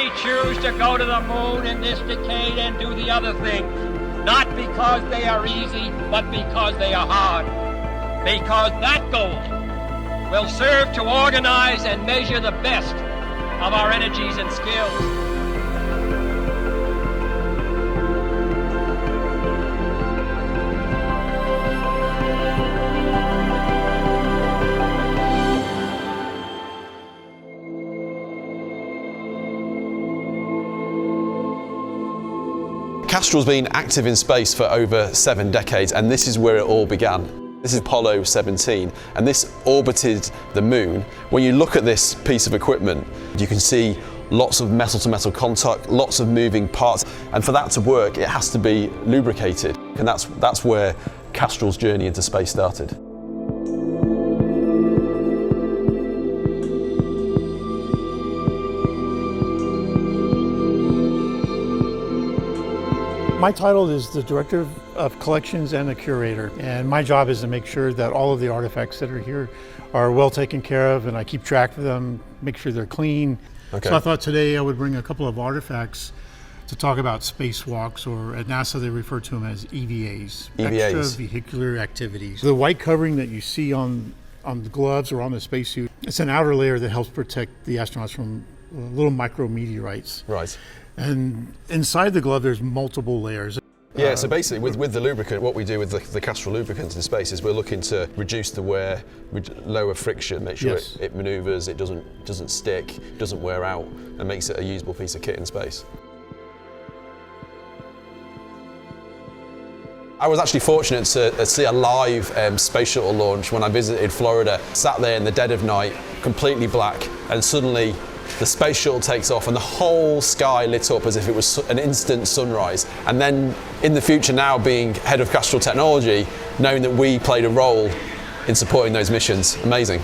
we choose to go to the moon in this decade and do the other things, not because they are easy, but because they are hard. Because that goal will serve to organize and measure the best of our energies and skills. Castrol's been active in space for over 7 decades, and this is where it all began. This is Apollo 17, and this orbited the moon. When you look at this piece of equipment, you can see lots of metal-to-metal contact, lots of moving parts, and for that to work, it has to be lubricated. And that's where Castrol's journey into space started. My title is the Director of Collections and the Curator, and my job is to make sure that all of the artifacts that are here are well taken care of, and I keep track of them, make sure they're clean. Okay. So I thought today I would bring a couple of artifacts to talk about spacewalks, or at NASA they refer to them as EVAs, extravehicular activities. The white covering that you see on the gloves or on the spacesuit, it's an outer layer that helps protect the astronauts from little micrometeorites. Right. And inside the glove, there's multiple layers. Yeah, so basically with the lubricant, what we do with the Castrol lubricants in space is we're looking to reduce the wear, lower friction, make sure Yes. it maneuvers, it doesn't stick, doesn't wear out, and makes it a usable piece of kit in space. I was actually fortunate to see a live space shuttle launch when I visited Florida. Sat there in the dead of night, completely black, and suddenly the space shuttle takes off and the whole sky lit up as if it was an instant sunrise. And then in the future now, being head of Castrol Technology, knowing that we played a role in supporting those missions, amazing.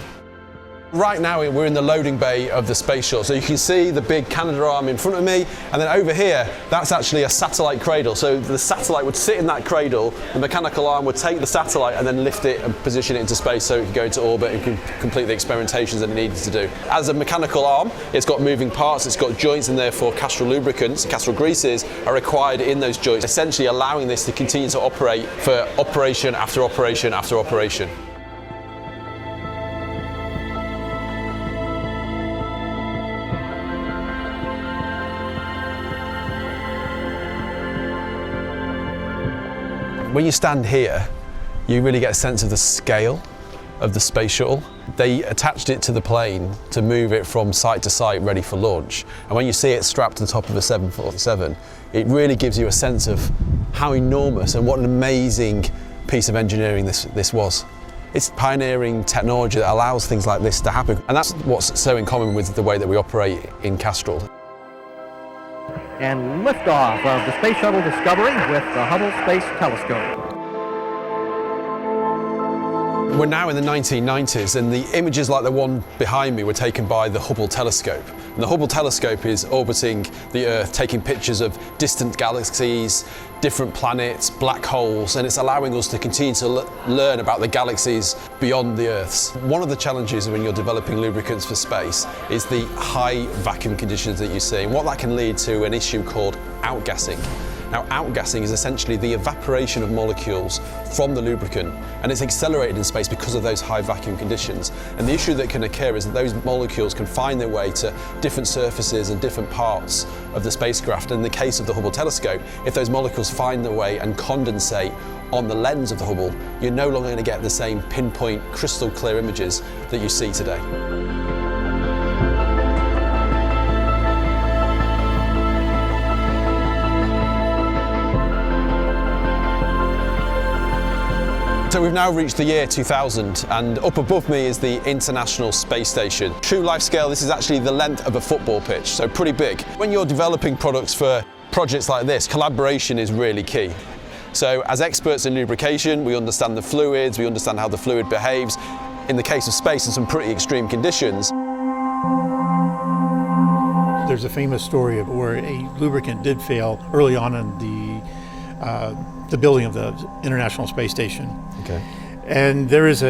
Right now we're in the loading bay of the space shuttle, so you can see the big Canadarm in front of me, and then over here that's actually a satellite cradle. So the satellite would sit in that cradle, the mechanical arm would take the satellite and then lift it and position it into space so it could go into orbit and complete the experimentations that it needed to do. As a mechanical arm, it's got moving parts, it's got joints, and therefore Castrol lubricants, Castrol greases are required in those joints, essentially allowing this to continue to operate for operation after operation after operation. When you stand here, you really get a sense of the scale of the space shuttle. They attached it to the plane to move it from site to site ready for launch. And when you see it strapped to the top of a 747, it really gives you a sense of how enormous and what an amazing piece of engineering this was. It's pioneering technology that allows things like this to happen. And that's what's so in common with the way that we operate in Castrol. And liftoff of the Space Shuttle Discovery with the Hubble Space Telescope. We're now in the 1990s, and the images like the one behind me were taken by the Hubble telescope. And the Hubble telescope is orbiting the Earth, taking pictures of distant galaxies, different planets, black holes, and it's allowing us to continue to learn about the galaxies beyond the Earth's. One of the challenges when you're developing lubricants for space is the high vacuum conditions that you see, and what that can lead to an issue called outgassing. Now, outgassing is essentially the evaporation of molecules from the lubricant, and it's accelerated in space because of those high vacuum conditions. And the issue that can occur is that those molecules can find their way to different surfaces and different parts of the spacecraft. In the case of the Hubble telescope, if those molecules find their way and condensate on the lens of the Hubble, you're no longer going to get the same pinpoint, crystal clear images that you see today. So we've now reached the year 2000, and up above me is the International Space Station. True life scale, this is actually the length of a football pitch, so pretty big. When you're developing products for projects like this, collaboration is really key. So as experts in lubrication, we understand the fluids, we understand how the fluid behaves. In the case of space, in some pretty extreme conditions. There's a famous story of where a lubricant did fail early on in the building of the International Space Station. Okay. And there is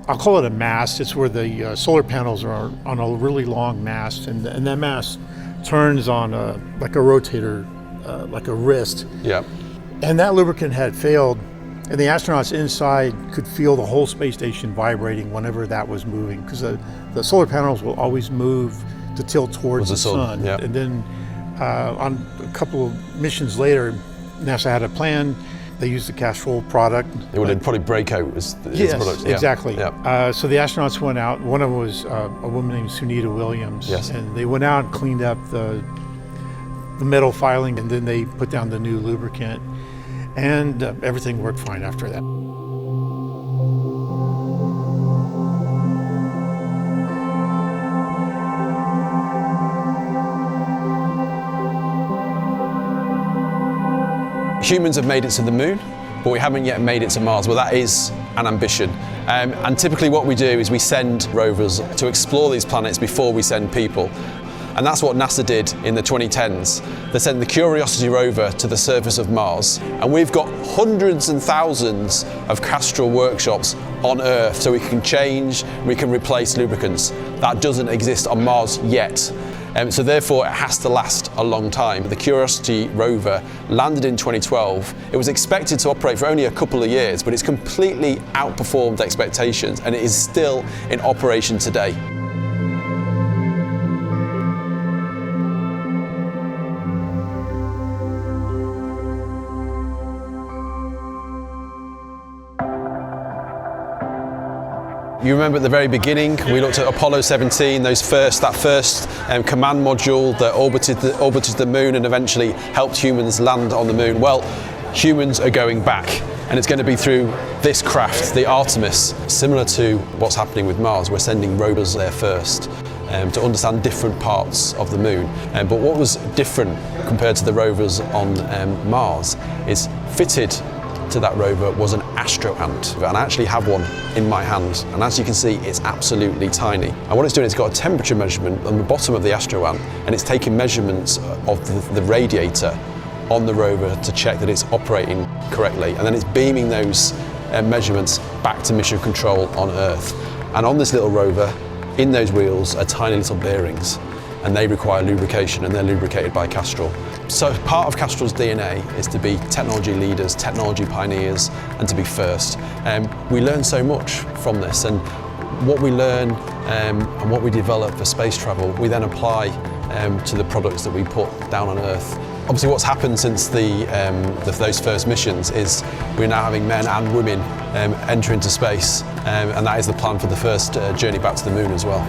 I'll call it a mast. It's where the solar panels are on a really long mast, and that mast turns on like a rotator, like a wrist. Yeah. And that lubricant had failed, and the astronauts inside could feel the whole space station vibrating whenever that was moving, because the solar panels will always move to tilt towards the sun. Yeah. And then on a couple of missions later, NASA had a plan. They used the Castrol product. It would probably break out as product. Yeah. Exactly. Yeah. So the astronauts went out. One of them was a woman named Sunita Williams. Yes. And they went out and cleaned up the metal filing, and then they put down the new lubricant. And everything worked fine after that. Humans have made it to the moon, but we haven't yet made it to Mars. Well, that is an ambition. And typically what we do is we send rovers to explore these planets before we send people. And that's what NASA did in the 2010s. They sent the Curiosity rover to the surface of Mars. And we've got hundreds and thousands of Castrol workshops on Earth, so we can change, we can replace lubricants. That doesn't exist on Mars yet. So therefore it has to last a long time. The Curiosity rover landed in 2012. It was expected to operate for only a couple of years, but it's completely outperformed expectations, and it is still in operation today. You remember at the very beginning, we looked at Apollo 17, that first command module that orbited the moon and eventually helped humans land on the moon. Well, humans are going back, and it's going to be through this craft, the Artemis. Similar to what's happening with Mars, we're sending rovers there first to understand different parts of the moon. But what was different compared to the rovers on Mars is fitted to that rover was an astro ant, and I actually have one in my hand, and as you can see it's absolutely tiny. And what it's doing, it's got a temperature measurement on the bottom of the astro ant, and it's taking measurements of the radiator on the rover to check that it's operating correctly, and then it's beaming those measurements back to mission control on Earth. And on this little rover, in those wheels are tiny little bearings, and they require lubrication, and they're lubricated by Castrol. So part of Castrol's DNA is to be technology leaders, technology pioneers, and to be first. We learn so much from this, and what we learn and what we develop for space travel, we then apply to the products that we put down on Earth. Obviously what's happened since those first missions is we're now having men and women enter into space, and that is the plan for the first journey back to the moon as well.